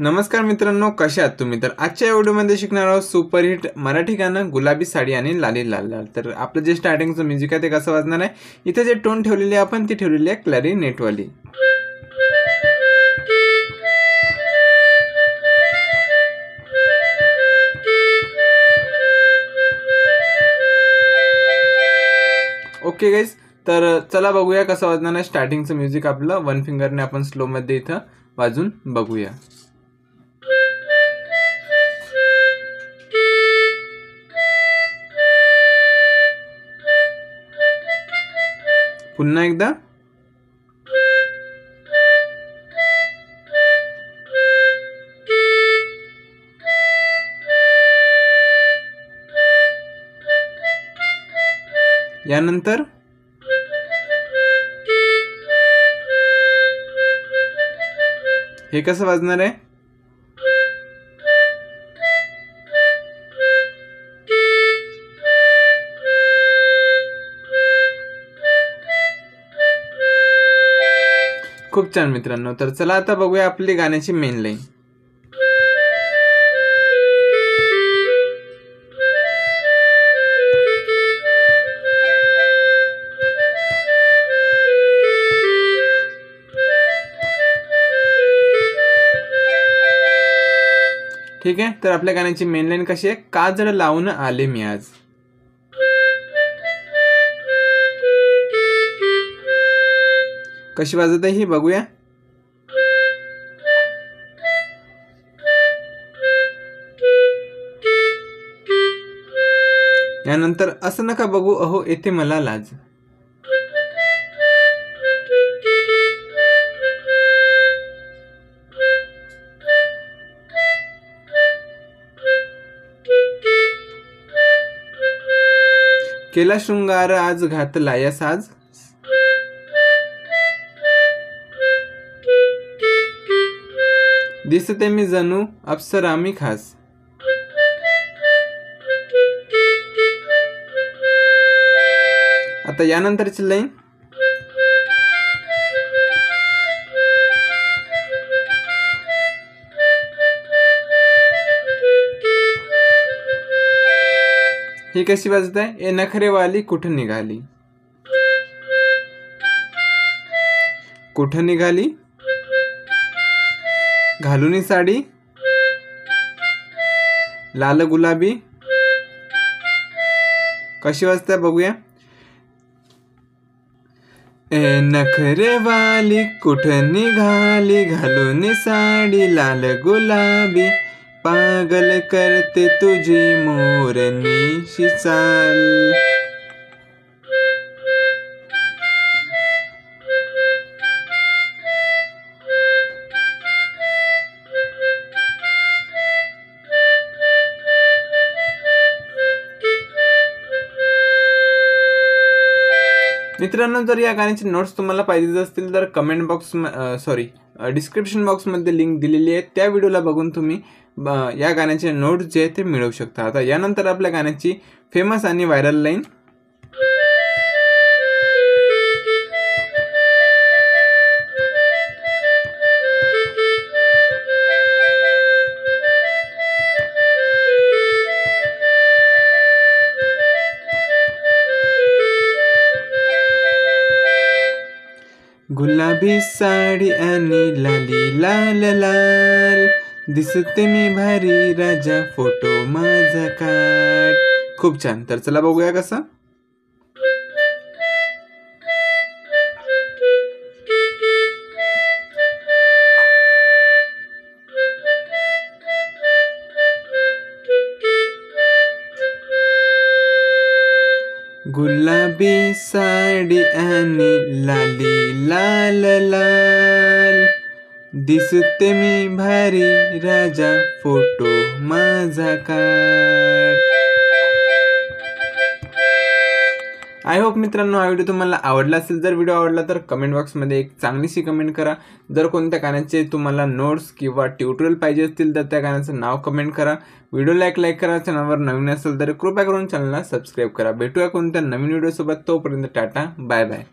नमस्कार मित्रांनो, कशा आहात तुम्ही? तर आजच्या व्हिडिओमध्ये शिकणार आहोत सुपरहिट मराठी गाणं गुलाबी साडी आणि लाली लाल लाल. तर आपलं जे स्टार्टिंगचं म्युझिक आहे ते कसं वाजणार आहे, इथे जे टोन ठेवलेली आहे आपण ती ठेवलेली आहे क्लॅरिनेटवाली. ओके गाईज, तर चला बघूया कसं वाजणार आहे. स्टार्टिंगचं म्युझिक आपलं वन फिंगरने आपण स्लोमध्ये इथं वाजून बघूया. पुन्हा एकदा. यानंतर हे कसं वाजणार आहे? खूप छान मित्रांनो. तर चला आता बघूया आपली गाण्याची मेन लाईन. ठीक आहे, तर आपल्या गाण्याची मेन लाईन कशी आहे? काजळ लावून आले मी आज. कशी वाजत आहे ही बघूया. यानंतर असं नका बघू अहो येथे मला लाज. केला शृंगार आज घातला या साज. दिसते मी जणू अप्सरा मी खास. आता यानंतरची लाईन. ही कशी वाजत आहे? ए नखरेवाली कुठं निघाली. कुठं निघाली? घालूनी साडी लाल गुलाबी. कशी वाजते बघूया. ए नखरेवाली कुठं निघाली, घालूनी साडी लाल गुलाबी. पागल करते तुझी मोरनीशी चाल. मित्रांनो, जर या गाण्याचे नोट्स तुम्हाला पाहिजे असतील तर कमेंट बॉक्स डिस्क्रिप्शन बॉक्समध्ये लिंक दिलेली आहे. त्या व्हिडिओला बघून तुम्ही या गाण्याचे नोट्स जे आहेत ते मिळवू शकता. आता यानंतर आपल्या गाण्याची फेमस आणि व्हायरल लाईन. गुलाबी साडी आणि लाली लाल लाल. दिसते मी भारी राजा फोटो माझा काढ. खूप छान. तर चला बघूया कसं. गुलाबी साडी आणि लाली लाल लाल. दिसते मी भारी राजा फोटो माझा काढ. आय होप मित्रांनो हा व्हिडिओ तुम्हाला आवडला असेल. जर व्हिडिओ आवडला तर कमेंट बॉक्समध्ये एक चांगलीशी कमेंट करा. जर कोणत्या गाण्याचे तुम्हाला नोट्स किंवा ट्युटोरियल पाहिजे असतील तर त्या गाण्याचं नाव कमेंट करा. व्हिडिओला एक लाईक करा. चॅनलवर नवीन असेल तर कृपया करून चॅनलला सबस्क्राईब करा. भेटूया कोणत्या नवीन व्हिडिओसोबत. तोपर्यंत टाटा, बाय बाय.